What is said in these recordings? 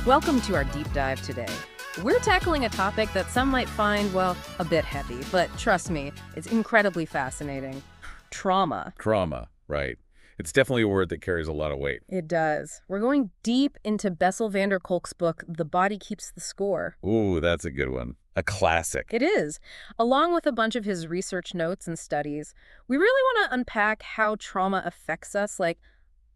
Welcome to our deep dive today. We're tackling a topic that some might find, well, a bit heavy, but trust me, it's incredibly fascinating. Trauma. Trauma, right. It's definitely a word that carries a lot of weight. It does. We're going deep into Bessel van der Kolk's book, The Body Keeps the Score. Ooh, that's a good one. A classic. It is. Along with a bunch of his research notes and studies, we really want to unpack how trauma affects us, like,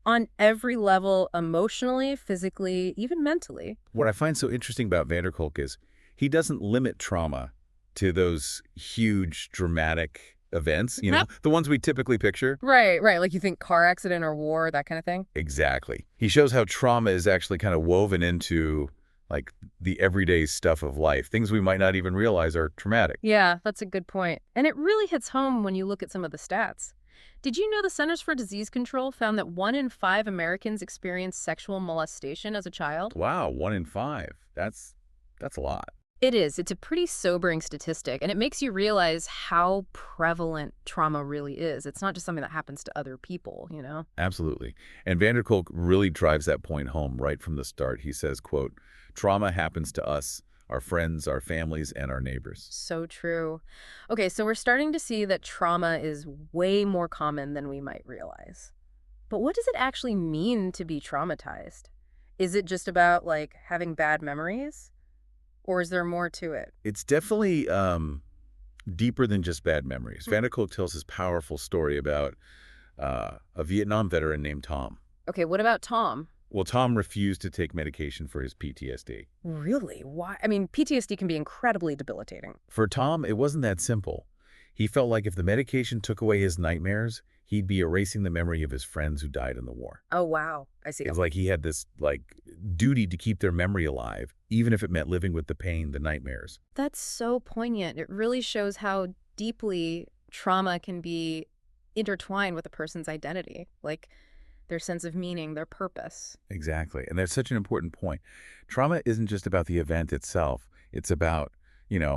on every level, emotionally, physically, even mentally. What I find so interesting about van der Kolk is he doesn't limit trauma to those huge, dramatic events, the ones we typically picture. Right. Like you think car accident or war, that kind of thing. Exactly. He shows how trauma is actually kind of woven into, like, the everyday stuff of life, things we might not even realize are traumatic. Yeah, that's a good point. And it really hits home when you look at some of the stats. Did you know the Centers for Disease Control found that 1 in 5 Americans experienced sexual molestation as a child? Wow, 1 in 5. That's a lot. It is. It's a pretty sobering statistic, and it makes you realize how prevalent trauma really is. It's not just something that happens to other people, you know? Absolutely. And van der Kolk really drives that point home right from the start. He says, quote, "Trauma happens to us, our friends, our families, and our neighbors." So true. Okay, so we're starting to see that trauma is way more common than we might realize. But what does it actually mean to be traumatized? Is it just about, like, having bad memories? Or is there more to it? It's definitely deeper than just bad memories. Van der Kolk tells his powerful story about a Vietnam veteran named Tom. Okay, what about Tom? Well, Tom refused to take medication for his PTSD. Really? Why? I mean, PTSD can be incredibly debilitating. For Tom, it wasn't that simple. He felt like if the medication took away his nightmares, he'd be erasing the memory of his friends who died in the war. Oh, wow. I see. It's like he had this, duty to keep their memory alive, even if it meant living with the pain, the nightmares. That's so poignant. It really shows how deeply trauma can be intertwined with a person's identity, like their sense of meaning, their purpose. Exactly. And that's such an important point. Trauma isn't just about the event itself. It's about,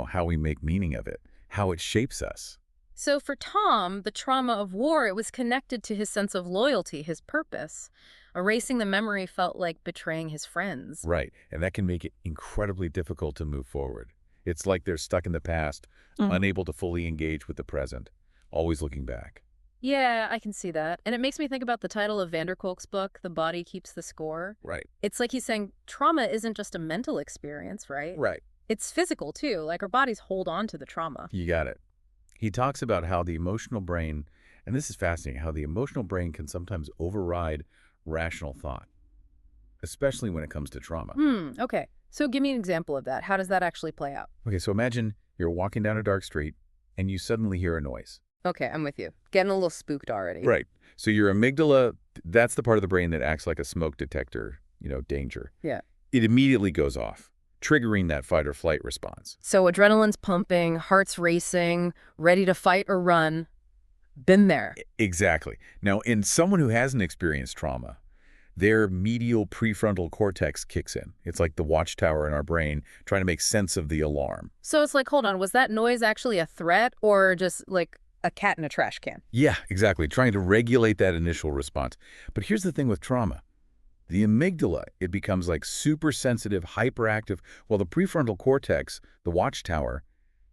how we make meaning of it, how it shapes us. So for Tom, the trauma of war, it was connected to his sense of loyalty, his purpose. Erasing the memory felt like betraying his friends. Right. And that can make it incredibly difficult to move forward. It's like they're stuck in the past, unable to fully engage with the present, always looking back. Yeah, I can see that. And it makes me think about the title of van der Kolk's book, The Body Keeps the Score. Right. It's like he's saying trauma isn't just a mental experience, right? Right. It's physical, too. Like our bodies hold on to the trauma. You got it. He talks about how the emotional brain, and this is fascinating, how the emotional brain can sometimes override rational thought, especially when it comes to trauma. Okay. So give me an example of that. How does that actually play out? Okay, so imagine you're walking down a dark street and you suddenly hear a noise. Okay, I'm with you. Getting a little spooked already. Right. So your amygdala, that's the part of the brain that acts like a smoke detector, danger. Yeah. It immediately goes off, triggering that fight or flight response. So adrenaline's pumping, heart's racing, ready to fight or run. Been there. Exactly. Now, in someone who hasn't experienced trauma, their medial prefrontal cortex kicks in. It's like the watchtower in our brain trying to make sense of the alarm. So it's like, hold on, was that noise actually a threat or just like a cat in a trash can? Yeah, exactly. Trying to regulate that initial response. But here's the thing with trauma. The amygdala, it becomes like super sensitive, hyperactive, while the prefrontal cortex, the watchtower,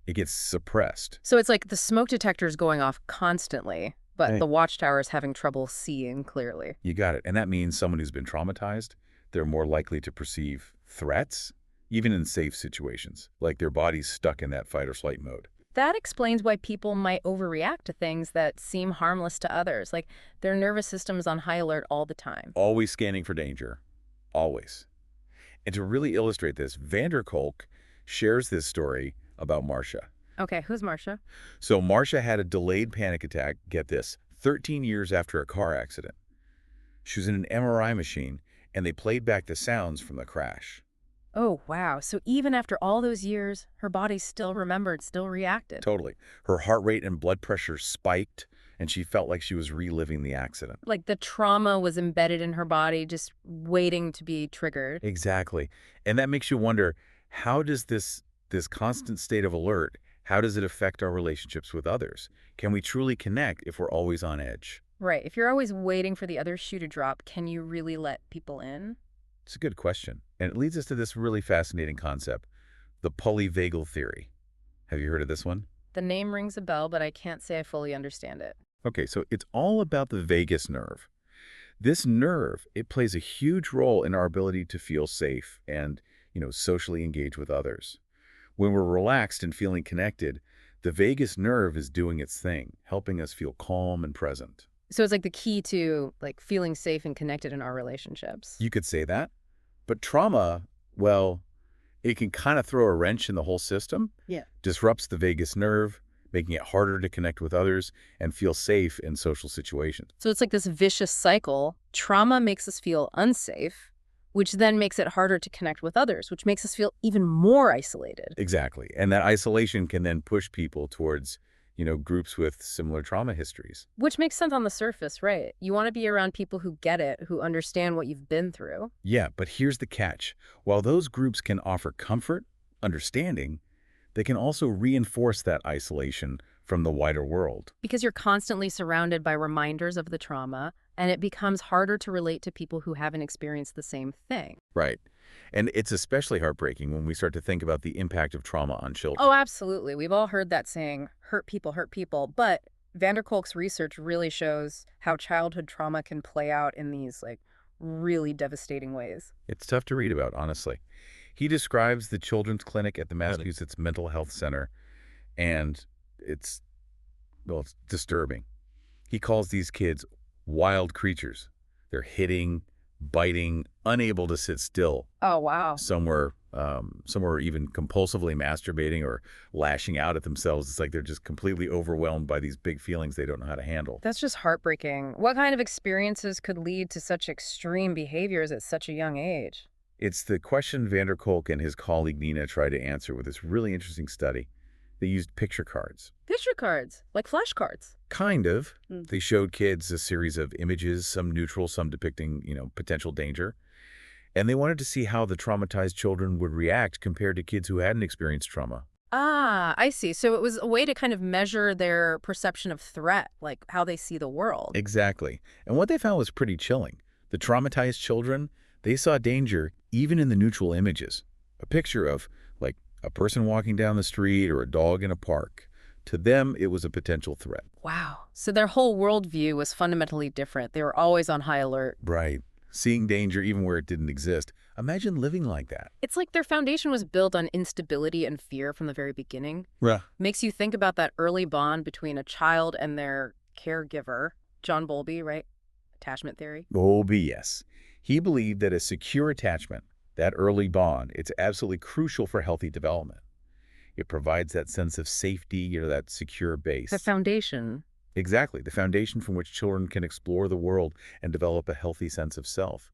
it gets suppressed. So it's like the smoke detector's going off constantly, but Right. the watchtower is having trouble seeing clearly. You got it. And that means someone who's been traumatized, they're more likely to perceive threats, even in safe situations, like their body's stuck in that fight or flight mode. That explains why people might overreact to things that seem harmless to others, like their nervous system's on high alert all the time. Always scanning for danger. Always. And to really illustrate this, van der Kolk shares this story about Marcia. Okay, who's Marcia? So Marcia had a delayed panic attack, get this, 13 years after a car accident. She was in an MRI machine, and they played back the sounds from the crash. Oh, wow. So even after all those years, her body still remembered, still reacted. Totally. Her heart rate and blood pressure spiked, and she felt like she was reliving the accident. Like the trauma was embedded in her body, just waiting to be triggered. Exactly. And that makes you wonder, how does this constant state of alert, how does it affect our relationships with others? Can we truly connect if we're always on edge? Right. If you're always waiting for the other shoe to drop, can you really let people in? It's a good question. And it leads us to this really fascinating concept, the polyvagal theory. Have you heard of this one? The name rings a bell, but I can't say I fully understand it. Okay, so it's all about the vagus nerve. This nerve, it plays a huge role in our ability to feel safe and, socially engage with others. When we're relaxed and feeling connected, the vagus nerve is doing its thing, helping us feel calm and present. So it's like the key to like feeling safe and connected in our relationships. You could say that. But trauma, well, it can kind of throw a wrench in the whole system, Yeah. disrupts the vagus nerve, making it harder to connect with others and feel safe in social situations. So it's like this vicious cycle. Trauma makes us feel unsafe, which then makes it harder to connect with others, which makes us feel even more isolated. Exactly. And that isolation can then push people towards, groups with similar trauma histories. Which makes sense on the surface, right? You want to be around people who get it, who understand what you've been through. Yeah, but here's the catch. While those groups can offer comfort, understanding, they can also reinforce that isolation from the wider world. Because you're constantly surrounded by reminders of the trauma, and it becomes harder to relate to people who haven't experienced the same thing. Right. And it's especially heartbreaking when we start to think about the impact of trauma on children. Oh, absolutely. We've all heard that saying, hurt people hurt people. But Kolk's research really shows how childhood trauma can play out in these like really devastating ways. It's tough to read about, honestly. He describes the children's clinic at the Massachusetts Mental Health Center, and it's, well, it's disturbing. He calls these kids wild creatures. They're hitting, biting, unable to sit still. Oh, wow. Some were even compulsively masturbating or lashing out at themselves. It's like they're just completely overwhelmed by these big feelings they don't know how to handle. That's just heartbreaking. What kind of experiences could lead to such extreme behaviors at such a young age? It's the question Kolk and his colleague Nina tried to answer with this really interesting study. They used picture cards. Picture cards, like flashcards. Kind of. Mm. They showed kids a series of images, some neutral, some depicting, potential danger. And they wanted to see how the traumatized children would react compared to kids who hadn't experienced trauma. Ah, I see. So it was a way to kind of measure their perception of threat, like how they see the world. Exactly. And what they found was pretty chilling. The traumatized children, they saw danger even in the neutral images. A picture of, like, a person walking down the street or a dog in a park. To them, it was a potential threat. Wow. So their whole worldview was fundamentally different. They were always on high alert. Right. Seeing danger even where it didn't exist. Imagine living like that. It's like their foundation was built on instability and fear from the very beginning. Yeah. Makes you think about that early bond between a child and their caregiver. John Bowlby, right? Attachment theory. Bowlby, yes. He believed that a secure attachment, that early bond, it's absolutely crucial for healthy development. It provides that sense of safety, that secure base. The foundation. Exactly, the foundation from which children can explore the world and develop a healthy sense of self.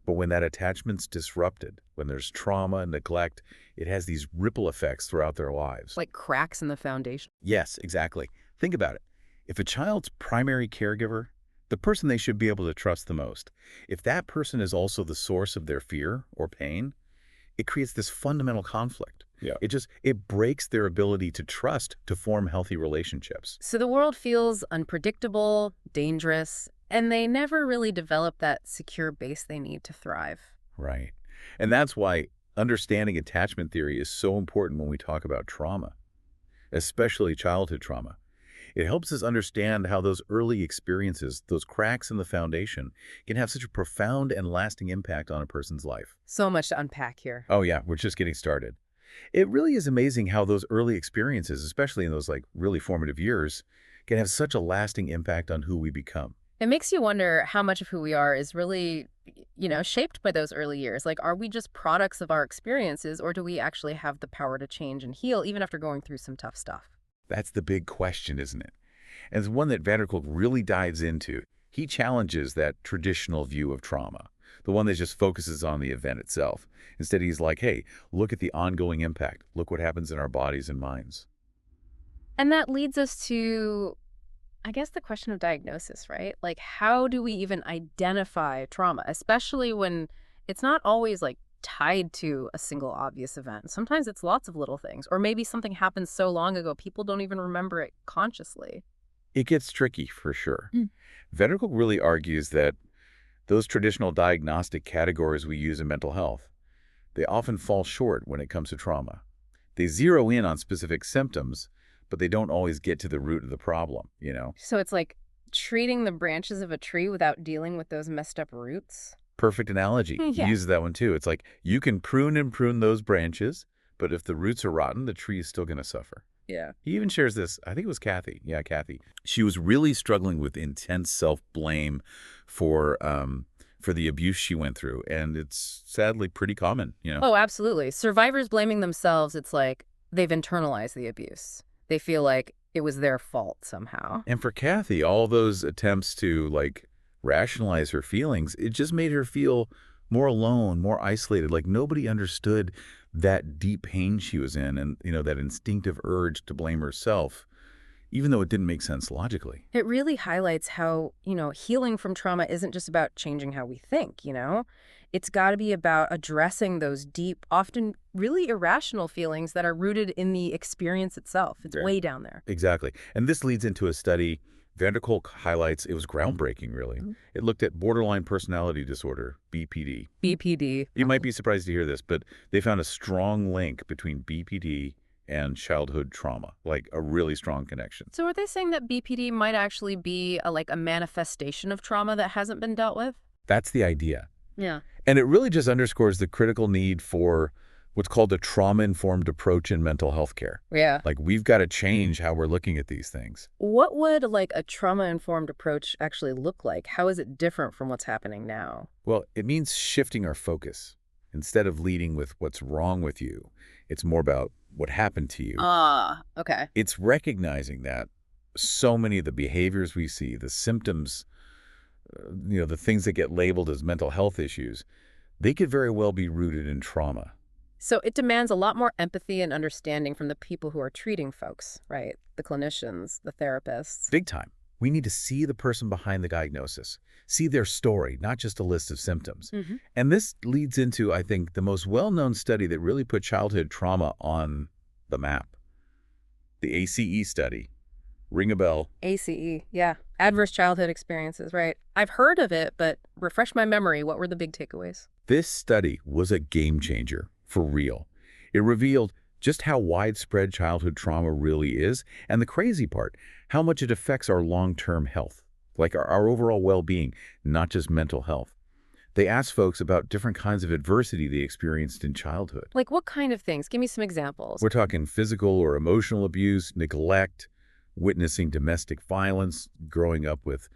But when that attachment's disrupted, when there's trauma and neglect, it has these ripple effects throughout their lives. Like cracks in the foundation. Yes, exactly. Think about it. If a child's primary caregiver, the person they should be able to trust the most, if that person is also the source of their fear or pain, it creates this fundamental conflict. Yeah. It breaks their ability to trust to form healthy relationships. So the world feels unpredictable, dangerous, and they never really develop that secure base they need to thrive. Right. And that's why understanding attachment theory is so important when we talk about trauma, especially childhood trauma. It helps us understand how those early experiences, those cracks in the foundation, can have such a profound and lasting impact on a person's life. So much to unpack here. Oh yeah, we're just getting started. It really is amazing how those early experiences, especially in those really formative years, can have such a lasting impact on who we become. It makes you wonder how much of who we are is really, shaped by those early years. Like, are we just products of our experiences, or do we actually have the power to change and heal even after going through some tough stuff? That's the big question, isn't it? And it's one that Kolk really dives into. He challenges that traditional view of trauma, the one that just focuses on the event itself. Instead, he's like, hey, look at the ongoing impact. Look what happens in our bodies and minds. And that leads us to, I guess, the question of diagnosis, right? Like, how do we even identify trauma, especially when it's not always tied to a single obvious event? Sometimes it's lots of little things, or maybe something happened so long ago people don't even remember it consciously. It gets tricky for sure. Mm. Kolk really argues that Those traditional diagnostic categories we use in mental health, they often fall short when it comes to trauma. They zero in on specific symptoms, but they don't always get to the root of the problem. So it's like treating the branches of a tree without dealing with those messed up roots? Perfect analogy. He Yeah. uses that one too. It's like you can prune and prune those branches, but if the roots are rotten, the tree is still going to suffer. Yeah. He even shares this, I think it was Kathy. Yeah, Kathy. She was really struggling with intense self-blame for the abuse she went through, and it's sadly pretty common. Oh, absolutely. Survivors blaming themselves, it's like they've internalized the abuse. They feel like it was their fault somehow. And for Kathy, all those attempts to rationalize her feelings, it just made her feel more alone, more isolated, like nobody understood that deep pain she was in and that instinctive urge to blame herself, even though it didn't make sense logically. It really highlights how, healing from trauma isn't just about changing how we think. It's got to be about addressing those deep, often really irrational feelings that are rooted in the experience itself. It's Right. way down there. Exactly. And this leads into a study Kolk highlights. It was groundbreaking, really. Mhm. It looked at borderline personality disorder, BPD. BPD. You might be surprised to hear this, but they found a strong link between BPD and childhood trauma, like a really strong connection. So are they saying that BPD might actually be like a manifestation of trauma that hasn't been dealt with? That's the idea. Yeah. And it really just underscores the critical need for what's called a trauma-informed approach in mental health care. Yeah. Like, we've got to change how we're looking at these things. What would like a trauma-informed approach actually look like? How is it different from what's happening now? Well, it means shifting our focus. Instead of leading with what's wrong with you, it's more about what happened to you. Ah, okay. It's recognizing that so many of the behaviors we see, the symptoms, the things that get labeled as mental health issues, they could very well be rooted in trauma. So it demands a lot more empathy and understanding from the people who are treating folks, right? The clinicians, the therapists. Big time. We need to see the person behind the diagnosis, see their story, not just a list of symptoms. Mm-hmm. And this leads into, I think, the most well-known study that really put childhood trauma on the map. The ACE study. Ring a bell. ACE, yeah. Adverse childhood experiences, right. I've heard of it, but refresh my memory. What were the big takeaways? This study was a game changer, for real. It revealed just how widespread childhood trauma really is, and the crazy part, how much it affects our long-term health, like our overall well-being, not just mental health. They asked folks about different kinds of adversity they experienced in childhood. Like what kind of things? Give me some examples. We're talking physical or emotional abuse, neglect, witnessing domestic violence, growing up with,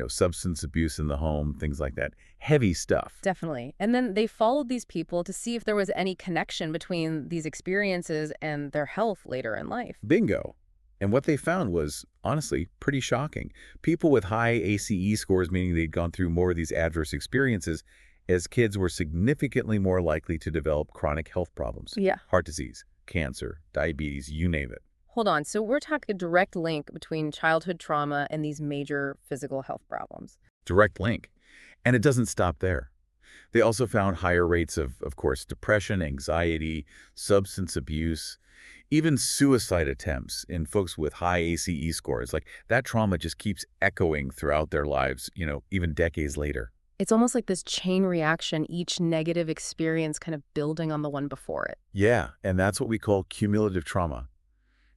substance abuse in the home, things like that. Heavy stuff. Definitely. And then they followed these people to see if there was any connection between these experiences and their health later in life. Bingo. And what they found was, honestly, pretty shocking. People with high ACE scores, meaning they'd gone through more of these adverse experiences, as kids were significantly more likely to develop chronic health problems. Yeah. Heart disease, cancer, diabetes, you name it. Hold on. So we're talking a direct link between childhood trauma and these major physical health problems. Direct link. And it doesn't stop there. They also found higher rates of course, depression, anxiety, substance abuse, even suicide attempts in folks with high ACE scores. Like, that trauma just keeps echoing throughout their lives, even decades later. It's almost like this chain reaction, each negative experience kind of building on the one before it. Yeah, and that's what we call cumulative trauma.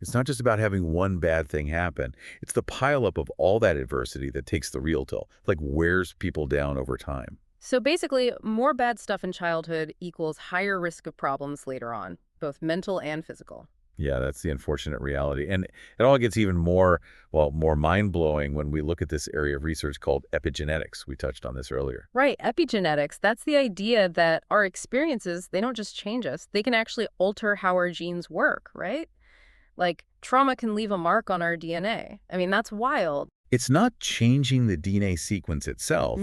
It's not just about having one bad thing happen. It's the pileup of all that adversity that takes the real toll, like wears people down over time. So basically, more bad stuff in childhood equals higher risk of problems later on, both mental and physical. Yeah, that's the unfortunate reality. And it all gets even more mind-blowing when we look at this area of research called epigenetics. We touched on this earlier. Right, epigenetics, that's the idea that our experiences, they don't just change us, they can actually alter how our genes work, right? Like, trauma can leave a mark on our DNA. I mean, that's wild. It's not changing the DNA sequence itself,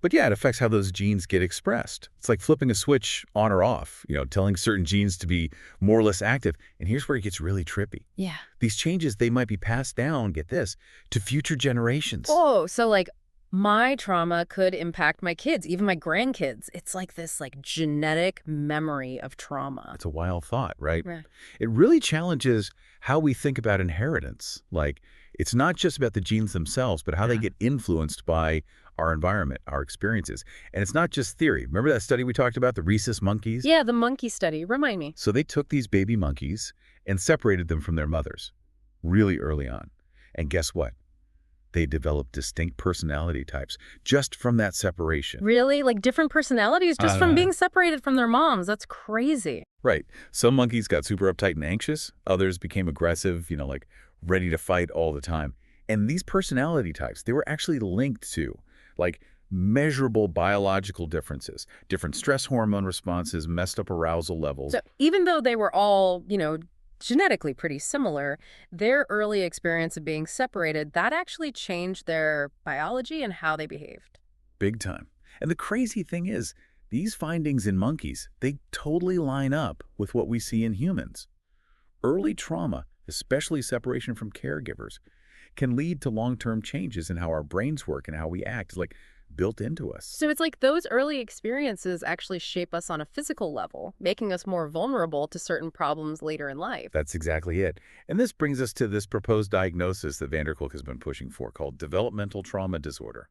but yeah, it affects how those genes get expressed. It's like flipping a switch on or off, telling certain genes to be more or less active. And here's where it gets really trippy. Yeah. These changes, they might be passed down, get this, to future generations. Oh, so like my trauma could impact my kids, even my grandkids. It's like this genetic memory of trauma. It's a wild thought, right? Right. It really challenges how we think about inheritance. Like, it's not just about the genes themselves, but how they get influenced by our environment, our experiences. And it's not just theory. Remember that study we talked about, the rhesus monkeys? Yeah, the monkey study. Remind me. So they took these baby monkeys and separated them from their mothers really early on. And guess what? They developed distinct personality types just from that separation. Really? Like different personalities just from Uh, being separated from their moms? That's crazy. right. Some monkeys got super uptight and anxious. Others became aggressive, like ready to fight all the time. And these personality types, they were actually linked to like measurable biological differences, different stress hormone responses, messed up arousal levels. So even though they were all, genetically pretty similar, their early experience of being separated, that actually changed their biology and how they behaved. Big time. And the crazy thing is, these findings in monkeys, they totally line up with what we see in humans. Early trauma, especially separation from caregivers, can lead to long-term changes in how our brains work and how we act, like built into us. So it's like those early experiences actually shape us on a physical level, making us more vulnerable to certain problems later in life. That's exactly it. And this brings us to this proposed diagnosis that Kolk has been pushing for called developmental trauma disorder,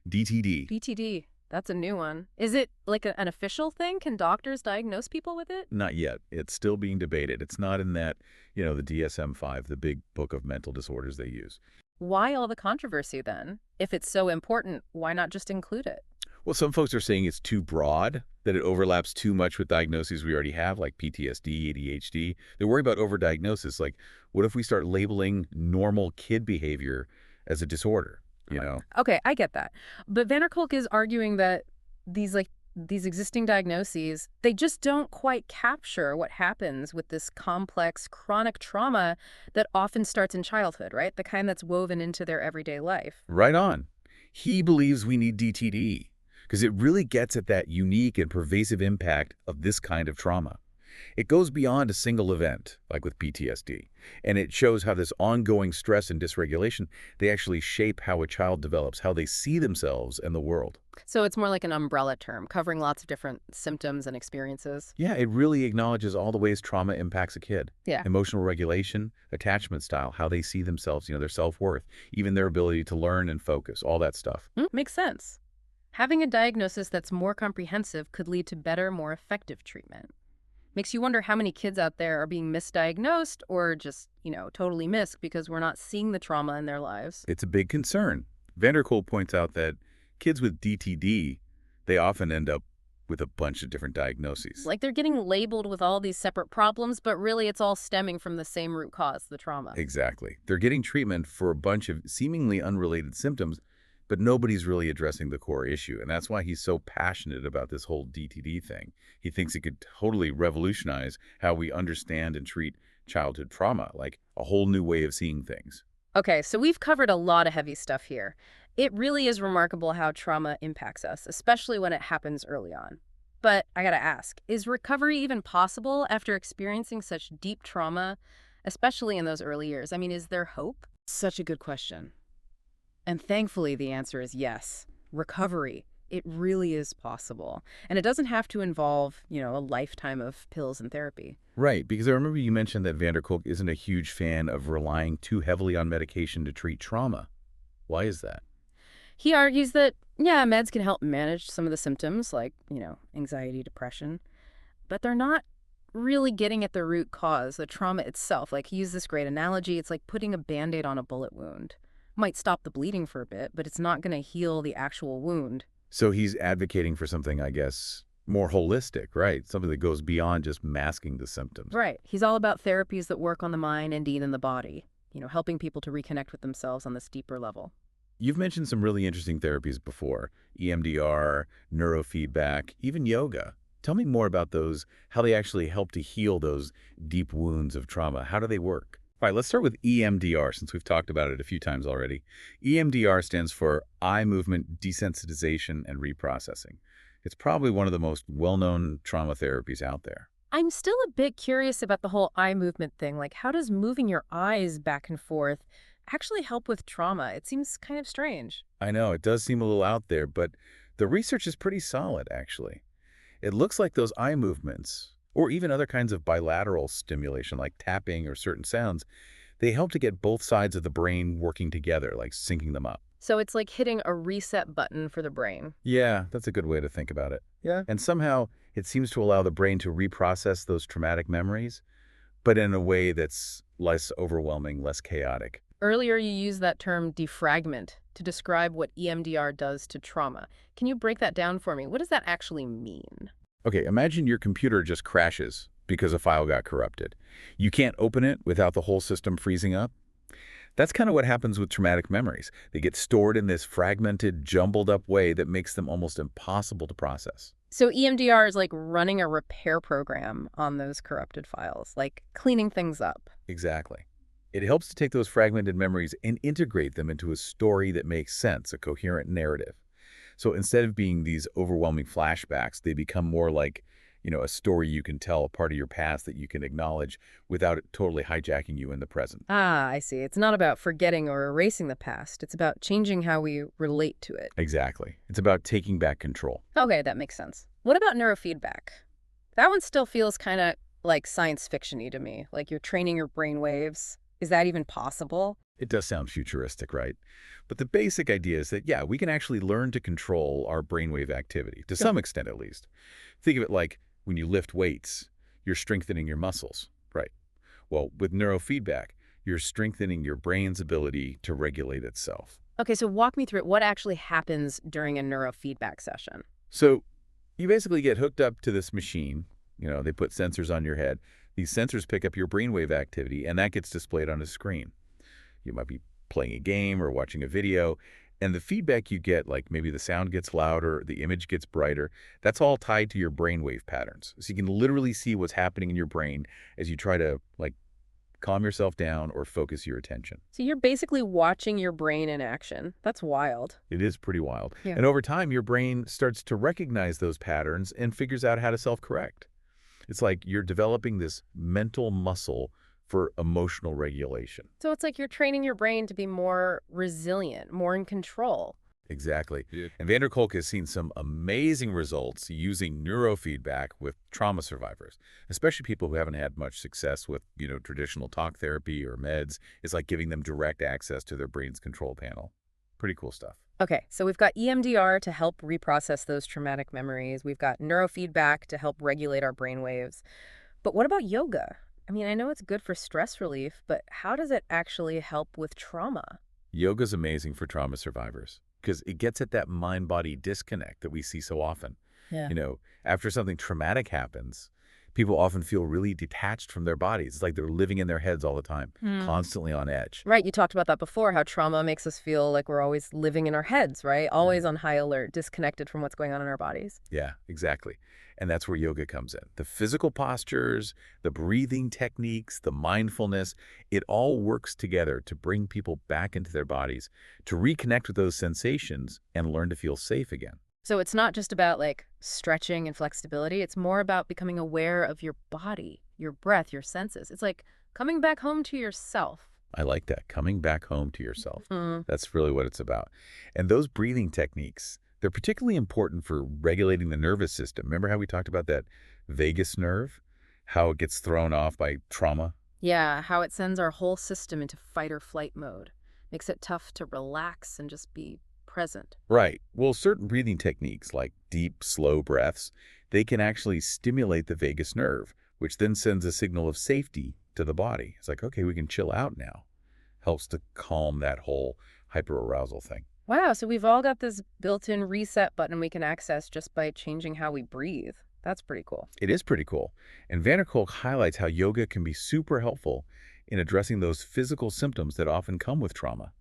DTD. BTD, that's a new one. Is it like an official thing? Can doctors diagnose people with it? Not yet. It's still being debated. It's not in that, the DSM-5, the big book of mental disorders they use. Why all the controversy then? If it's so important, why not just include it? Well, some folks are saying it's too broad, that it overlaps too much with diagnoses we already have, like PTSD, ADHD. They worry about overdiagnosis. Like, what if we start labeling normal kid behavior as a disorder, you know? Okay, I get that. But Van der Kolk is arguing that these existing diagnoses, they just don't quite capture what happens with this complex chronic trauma that often starts in childhood, right? The kind that's woven into their everyday life. Right on. He believes we need DTD because it really gets at that unique and pervasive impact of this kind of trauma. It goes beyond a single event, like with PTSD, and it shows how this ongoing stress and dysregulation, they actually shape how a child develops, how they see themselves and the world. So it's more like an umbrella term, covering lots of different symptoms and experiences. Yeah, it really acknowledges all the ways trauma impacts a kid. Yeah. Emotional regulation, attachment style, how they see themselves, their self-worth, even their ability to learn and focus, all that stuff. Makes sense. Having a diagnosis that's more comprehensive could lead to better, more effective treatment. Makes you wonder how many kids out there are being misdiagnosed or just, totally missed because we're not seeing the trauma in their lives. It's a big concern. Van der Kolk points out that kids with DTD, they often end up with a bunch of different diagnoses. Like they're getting labeled with all these separate problems, but really it's all stemming from the same root cause, the trauma. Exactly. They're getting treatment for a bunch of seemingly unrelated symptoms, but nobody's really addressing the core issue. And that's why he's so passionate about this whole DTD thing. He thinks it could totally revolutionize how we understand and treat childhood trauma, like a whole new way of seeing things. Okay, so we've covered a lot of heavy stuff here. It really is remarkable how trauma impacts us, especially when it happens early on. But I gotta ask, is recovery even possible after experiencing such deep trauma, especially in those early years? I mean, is there hope? Such a good question. And thankfully, the answer is yes. Recovery. It really is possible. And it doesn't have to involve, a lifetime of pills and therapy. Right, because I remember you mentioned that Van der Kolk isn't a huge fan of relying too heavily on medication to treat trauma. Why is that? He argues that, yeah, meds can help manage some of the symptoms like, anxiety, depression, but they're not really getting at the root cause, the trauma itself. Like he used this great analogy. It's like putting a Band-Aid on a bullet wound. Might stop the bleeding for a bit, but it's not going to heal the actual wound. So he's advocating for something, I guess, more holistic, right? Something that goes beyond just masking the symptoms. Right. He's all about therapies that work on the mind and in the body, helping people to reconnect with themselves on this deeper level. You've mentioned some really interesting therapies before, EMDR, neurofeedback, even yoga. Tell me more about those, how they actually help to heal those deep wounds of trauma. How do they work? All right, let's start with EMDR, since we've talked about it a few times already. EMDR stands for Eye Movement Desensitization and Reprocessing. It's probably one of the most well-known trauma therapies out there. I'm still a bit curious about the whole eye movement thing. Like, how does moving your eyes back and forth actually help with trauma? It seems kind of strange. I know, it does seem a little out there, but the research is pretty solid, actually. It looks like those eye movements, or even other kinds of bilateral stimulation like tapping or certain sounds, they help to get both sides of the brain working together, like syncing them up. So it's like hitting a reset button for the brain. Yeah, that's a good way to think about it. Yeah. And somehow it seems to allow the brain to reprocess those traumatic memories, but in a way that's less overwhelming, less chaotic. Earlier, you used that term defragment to describe what EMDR does to trauma. Can you break that down for me? What does that actually mean? Okay, imagine your computer just crashes because a file got corrupted. You can't open it without the whole system freezing up. That's kind of what happens with traumatic memories. They get stored in this fragmented, jumbled up way that makes them almost impossible to process. So EMDR is like running a repair program on those corrupted files, like cleaning things up. Exactly. It helps to take those fragmented memories and integrate them into a story that makes sense, a coherent narrative. So instead of being these overwhelming flashbacks, they become more like, a story you can tell, a part of your past that you can acknowledge without it totally hijacking you in the present. Ah, I see. It's not about forgetting or erasing the past. It's about changing how we relate to it. Exactly. It's about taking back control. Okay, that makes sense. What about neurofeedback? That one still feels kind of like science fiction-y to me, like you're training your brain waves. Is that even possible? It does sound futuristic, right? But the basic idea is that, yeah, we can actually learn to control our brainwave activity, to some extent at least. Think of it like when you lift weights, you're strengthening your muscles, right? Well, with neurofeedback, you're strengthening your brain's ability to regulate itself. Okay, so walk me through it. What actually happens during a neurofeedback session? So you basically get hooked up to this machine. They put sensors on your head. These sensors pick up your brainwave activity, and that gets displayed on a screen. You might be playing a game or watching a video, and the feedback you get, like maybe the sound gets louder, the image gets brighter, that's all tied to your brainwave patterns. So you can literally see what's happening in your brain as you try to, calm yourself down or focus your attention. So you're basically watching your brain in action. That's wild. It is pretty wild. Yeah. And over time, your brain starts to recognize those patterns and figures out how to self-correct. It's like you're developing this mental muscle for emotional regulation. So it's like you're training your brain to be more resilient, more in control. Exactly. Yeah. And Kolk has seen some amazing results using neurofeedback with trauma survivors, especially people who haven't had much success with, traditional talk therapy or meds. It's like giving them direct access to their brain's control panel. Pretty cool stuff. Okay, so we've got EMDR to help reprocess those traumatic memories. We've got neurofeedback to help regulate our brain waves. But what about yoga? I mean, I know it's good for stress relief, but how does it actually help with trauma? Yoga's amazing for trauma survivors because it gets at that mind-body disconnect that we see so often. Yeah. After something traumatic happens, people often feel really detached from their bodies. It's like they're living in their heads all the time, constantly on edge. Right, you talked about that before, how trauma makes us feel like we're always living in our heads, right? Always on high alert, disconnected from what's going on in our bodies. Yeah, exactly. And that's where yoga comes in. The physical postures, the breathing techniques, the mindfulness, it all works together to bring people back into their bodies, to reconnect with those sensations and learn to feel safe again. So it's not just about like stretching and flexibility. It's more about becoming aware of your body, your breath, your senses. It's like coming back home to yourself. I like that, coming back home to yourself. Mm. That's really what it's about. And those breathing techniques, they're particularly important for regulating the nervous system. Remember how we talked about that vagus nerve? How it gets thrown off by trauma? Yeah, how it sends our whole system into fight or flight mode. Makes it tough to relax and just be present. Right. Well, certain breathing techniques like deep, slow breaths, they can actually stimulate the vagus nerve, which then sends a signal of safety to the body. It's like, okay, we can chill out now. Helps to calm that whole hyperarousal thing. Wow, so we've all got this built-in reset button we can access just by changing how we breathe. That's pretty cool. It is pretty cool. And Kolk highlights how yoga can be super helpful in addressing those physical symptoms that often come with trauma.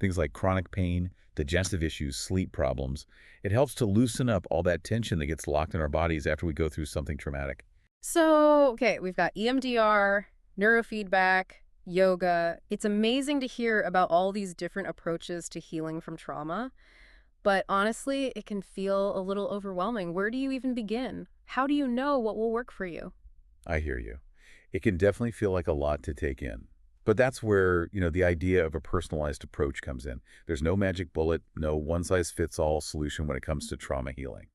Things like chronic pain, digestive issues, sleep problems. It helps to loosen up all that tension that gets locked in our bodies after we go through something traumatic. So, okay, we've got EMDR, neurofeedback, yoga. It's amazing to hear about all these different approaches to healing from trauma. But honestly, it can feel a little overwhelming. Where do you even begin? How do you know what will work for you? I hear you. It can definitely feel like a lot to take in. But that's where, the idea of a personalized approach comes in. There's no magic bullet, no one-size-fits-all solution when it comes to trauma healing.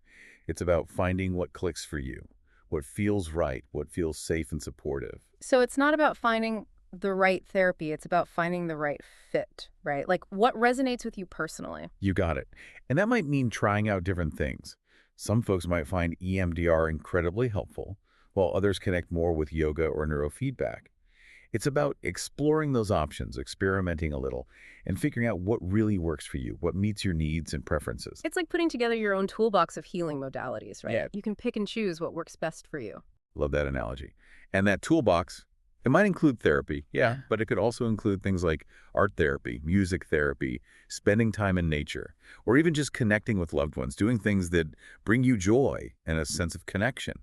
It's about finding what clicks for you, what feels right, what feels safe and supportive. So it's not about finding the right therapy. It's about finding the right fit, right? Like what resonates with you personally. You got it. And that might mean trying out different things. Some folks might find EMDR incredibly helpful, while others connect more with yoga or neurofeedback. It's about exploring those options, experimenting a little, and figuring out what really works for you, what meets your needs and preferences. It's like putting together your own toolbox of healing modalities, right? Yeah, You can pick and choose what works best for you. love that analogy. And that toolbox, it might include therapy, yeah, but it could also include things like art therapy, music therapy, spending time in nature, or even just connecting with loved ones, doing things that bring you joy and a sense of connection.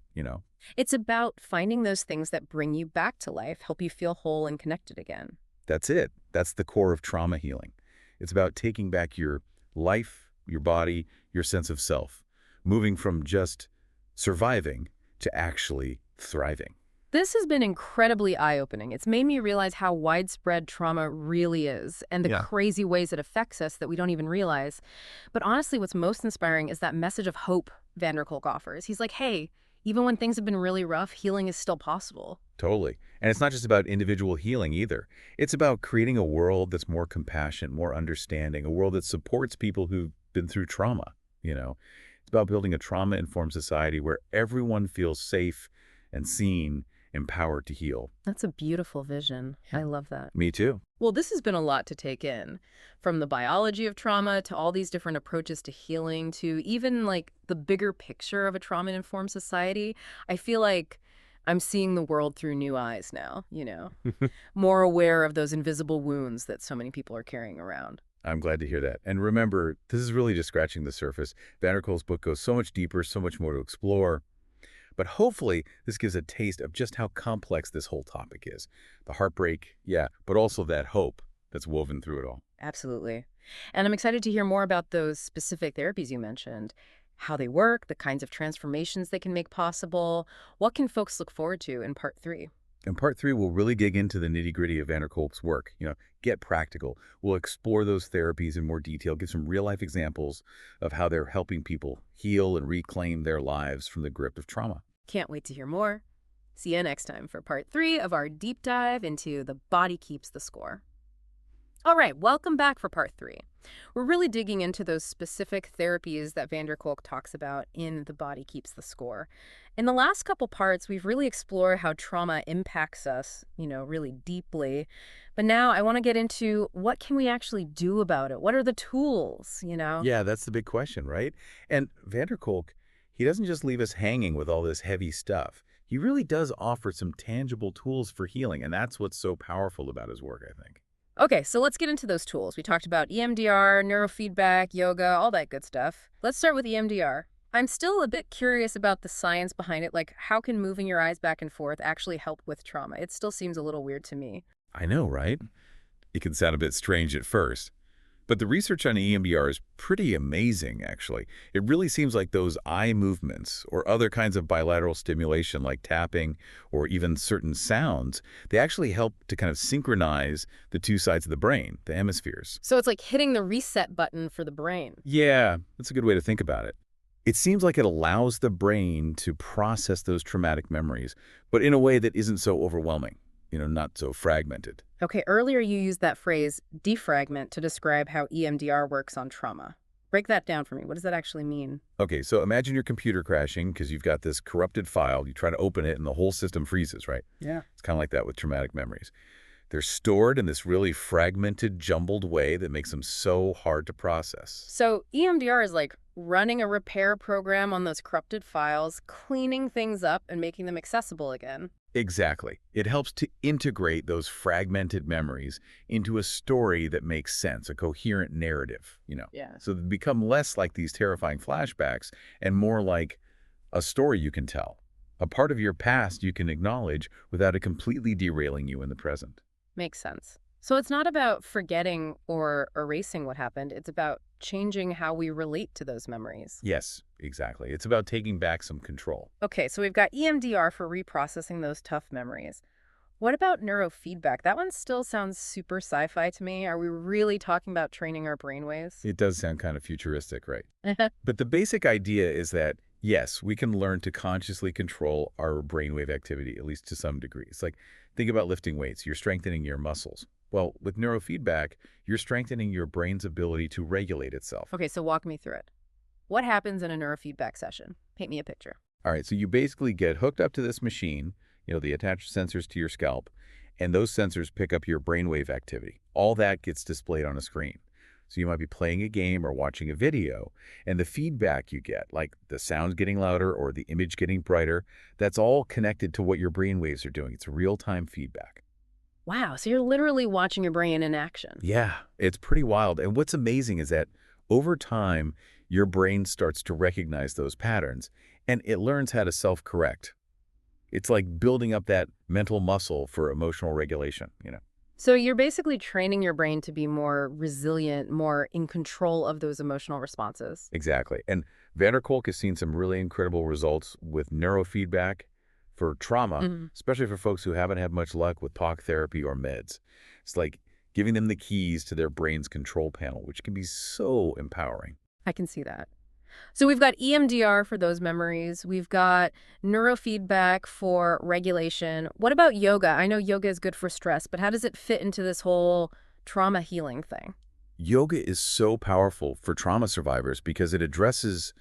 It's about finding those things that bring you back to life, help you feel whole and connected again. That's it. That's the core of trauma healing. It's about taking back your life, your body, your sense of self, moving from just surviving to actually thriving. This has been incredibly eye-opening. It's made me realize how widespread trauma really is and the Yeah. crazy ways it affects us that we don't even realize. But honestly, what's most inspiring is that message of hope Van der Kolk offers. He's like, hey, even when things have been really rough, healing is still possible. Totally. And it's not just about individual healing either. It's about creating a world that's more compassionate, more understanding, a world that supports people who've been through trauma. It's about building a trauma-informed society where everyone feels safe and seen, empowered to heal. That's a beautiful vision. I love that. Me too. Well, this has been a lot to take in, from the biology of trauma to all these different approaches to healing to even like the bigger picture of a trauma-informed society. I feel like I'm seeing the world through new eyes now, more aware of those invisible wounds that so many people are carrying around. I'm glad to hear that. And remember, this is really just scratching the surface. Van der Kolk's book goes so much deeper, so much more to explore. But hopefully, this gives a taste of just how complex this whole topic is. The heartbreak, yeah, but also that hope that's woven through it all. Absolutely. And I'm excited to hear more about those specific therapies you mentioned, how they work, the kinds of transformations they can make possible. What can folks look forward to in part 3? In part 3, we'll really dig into the nitty-gritty of Van der Kolk's work. Get practical. We'll explore those therapies in more detail, give some real-life examples of how they're helping people heal and reclaim their lives from the grip of trauma. Can't wait to hear more. See you next time for part 3 of our deep dive into The Body Keeps the Score. All right, welcome back for part 3. We're really digging into those specific therapies that Van der Kolk talks about in The Body Keeps the Score. In the last couple parts, we've really explored how trauma impacts us, really deeply. But now I want to get into what can we actually do about it? What are the tools? Yeah, that's the big question, right? And Van der Kolk, he doesn't just leave us hanging with all this heavy stuff. He really does offer some tangible tools for healing, and that's what's so powerful about his work, I think. Okay, so let's get into those tools. We talked about EMDR, neurofeedback, yoga, all that good stuff. Let's start with EMDR. I'm still a bit curious about the science behind it, like how can moving your eyes back and forth actually help with trauma? It still seems a little weird to me. I know, right? It can sound a bit strange at first. But the research on EMDR is pretty amazing, actually. It really seems like those eye movements or other kinds of bilateral stimulation like tapping or even certain sounds, they actually help to kind of synchronize the two sides of the brain, the hemispheres. So it's like hitting the reset button for the brain. Yeah, that's a good way to think about it. It seems like it allows the brain to process those traumatic memories, but in a way that isn't so overwhelming, not so fragmented. Okay, earlier you used that phrase, defragment, to describe how EMDR works on trauma. Break that down for me. What does that actually mean? Okay, so imagine your computer crashing because you've got this corrupted file. You try to open it and the whole system freezes, right? Yeah. It's kind of like that with traumatic memories. They're stored in this really fragmented, jumbled way that makes them so hard to process. So EMDR is like running a repair program on those corrupted files, cleaning things up and making them accessible again. Exactly. It helps to integrate those fragmented memories into a story that makes sense, a coherent narrative. Yeah. So they become less like these terrifying flashbacks and more like a story you can tell, a part of your past you can acknowledge without it completely derailing you in the present. Makes sense. So it's not about forgetting or erasing what happened. It's about changing how we relate to those memories. Yes, exactly. It's about taking back some control. Okay, so we've got EMDR for reprocessing those tough memories. What about neurofeedback? That one still sounds super sci-fi to me. Are we really talking about training our brainwaves? It does sound kind of futuristic, right? But the basic idea is that Yes, we can learn to consciously control our brainwave activity, at least to some degree. It's like, think about lifting weights. You're strengthening your muscles. Well, with neurofeedback, you're strengthening your brain's ability to regulate itself. Okay, so walk me through it. What happens in a neurofeedback session? Paint me a picture. All right, so you basically get hooked up to this machine, the attached sensors to your scalp, and those sensors pick up your brainwave activity. All that gets displayed on a screen. So you might be playing a game or watching a video, and the feedback you get, like the sound getting louder or the image getting brighter, that's all connected to what your brainwaves are doing. It's real-time feedback. Wow, so you're literally watching your brain in action. Yeah, it's pretty wild. And what's amazing is that over time, your brain starts to recognize those patterns, and it learns how to self-correct. It's like building up that mental muscle for emotional regulation. So you're basically training your brain to be more resilient, more in control of those emotional responses. Exactly. And Kolk has seen some really incredible results with neurofeedback for trauma, Mhm. especially for folks who haven't had much luck with talk therapy or meds. It's like giving them the keys to their brain's control panel, which can be so empowering. I can see that. So we've got EMDR for those memories. We've got neurofeedback for regulation. What about yoga? I know yoga is good for stress, but how does it fit into this whole trauma healing thing? Yoga is so powerful for trauma survivors because it addresses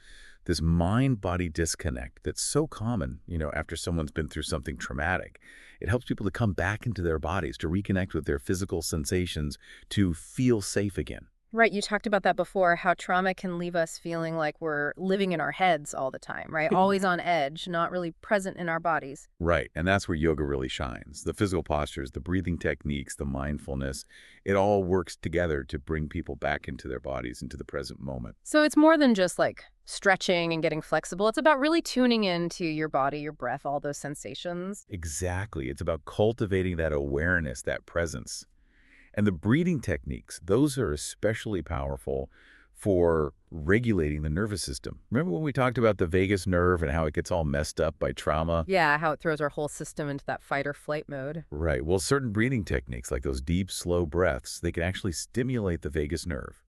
this mind-body disconnect that's so common, after someone's been through something traumatic. It helps people to come back into their bodies, to reconnect with their physical sensations, to feel safe again. Right, you talked about that before, how trauma can leave us feeling like we're living in our heads all the time, right? Always on edge, not really present in our bodies. Right, and that's where yoga really shines. The physical postures, the breathing techniques, the mindfulness, it all works together to bring people back into their bodies, into the present moment. So it's more than just like stretching and getting flexible. It's about really tuning into your body, your breath, all those sensations. Exactly. It's about cultivating that awareness, that presence. And the breathing techniques, those are especially powerful for regulating the nervous system. Remember when we talked about the vagus nerve and how it gets all messed up by trauma? Yeah, how it throws our whole system into that fight or flight mode. Right. Well, certain breathing techniques, like those deep, slow breaths, they can actually stimulate the vagus nerve.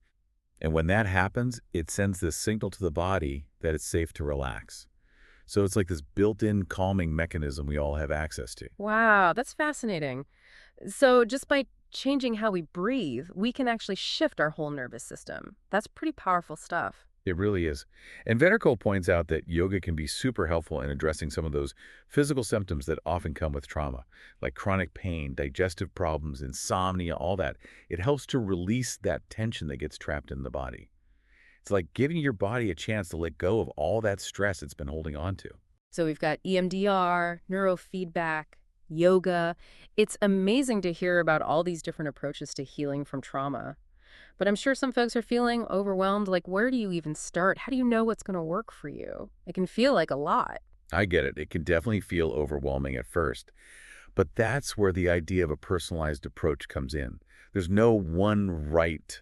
And when that happens, it sends this signal to the body that it's safe to relax. So it's like this built-in calming mechanism we all have access to. Wow, that's fascinating. So just by changing how we breathe, we can actually shift our whole nervous system. That's pretty powerful stuff. It really is. And Venerable points out that yoga can be super helpful in addressing some of those physical symptoms that often come with trauma, like chronic pain, digestive problems, insomnia, all that. It helps to release that tension that gets trapped in the body. It's like giving your body a chance to let go of all that stress it's been holding on to. So we've got EMDR, neurofeedback, yoga. It's amazing to hear about all these different approaches to healing from trauma. But I'm sure some folks are feeling overwhelmed. Like, where do you even start? How do you know what's going to work for you? It can feel like a lot. I get it. It can definitely feel overwhelming at first. But that's where the idea of a personalized approach comes in. There's no one right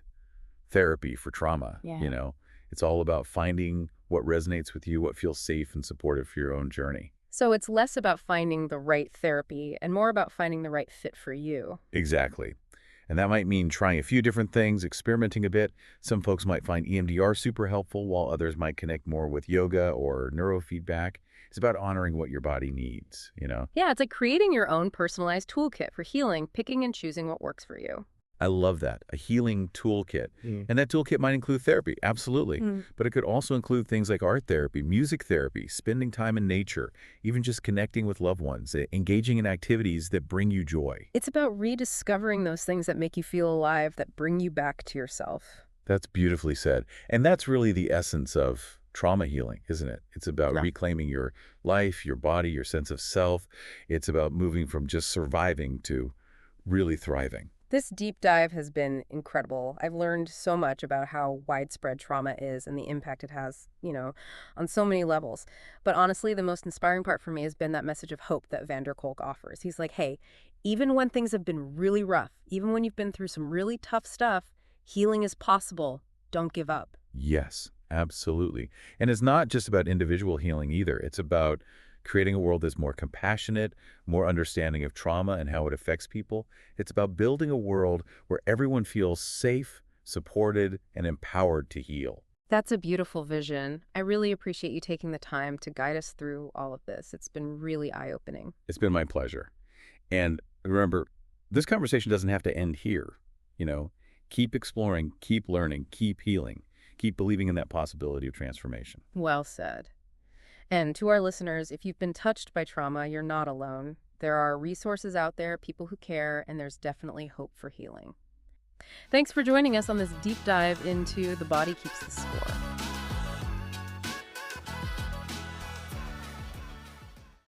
therapy for trauma, Yeah. you know? It's all about finding what resonates with you, what feels safe and supportive for your own journey. So it's less about finding the right therapy and more about finding the right fit for you. Exactly. And that might mean trying a few different things, experimenting a bit. Some folks might find EMDR super helpful, while others might connect more with yoga or neurofeedback. It's about honoring what your body needs. Yeah, it's like creating your own personalized toolkit for healing, picking and choosing what works for you. I love that. A healing toolkit. And that toolkit might include therapy, absolutely. But it could also include things like art therapy, music therapy, spending time in nature, even just connecting with loved ones, engaging in activities that bring you joy. It's about rediscovering those things that make you feel alive, that bring you back to yourself. That's beautifully said. And that's really the essence of trauma healing, isn't it? It's about Yeah. reclaiming your life, your body, your sense of self. It's about moving from just surviving to really thriving. This deep dive has been incredible. I've learned so much about how widespread trauma is and the impact it has, on so many levels. But honestly, the most inspiring part for me has been that message of hope that Kolk offers. He's like, hey, even when things have been really rough, even when you've been through some really tough stuff, healing is possible. Don't give up. Yes, absolutely. And it's not just about individual healing either. It's about creating a world that's more compassionate, more understanding of trauma and how it affects people. It's about building a world where everyone feels safe, supported, and empowered to heal. That's a beautiful vision. I really appreciate you taking the time to guide us through all of this. It's been really eye-opening. It's been my pleasure. And remember, this conversation doesn't have to end here. You know, keep exploring, keep learning, keep healing, keep believing in that possibility of transformation. Well said. And to our listeners, if you've been touched by trauma, you're not alone. There are resources out there, people who care, and there's definitely hope for healing. Thanks for joining us on this deep dive into The Body Keeps the Score.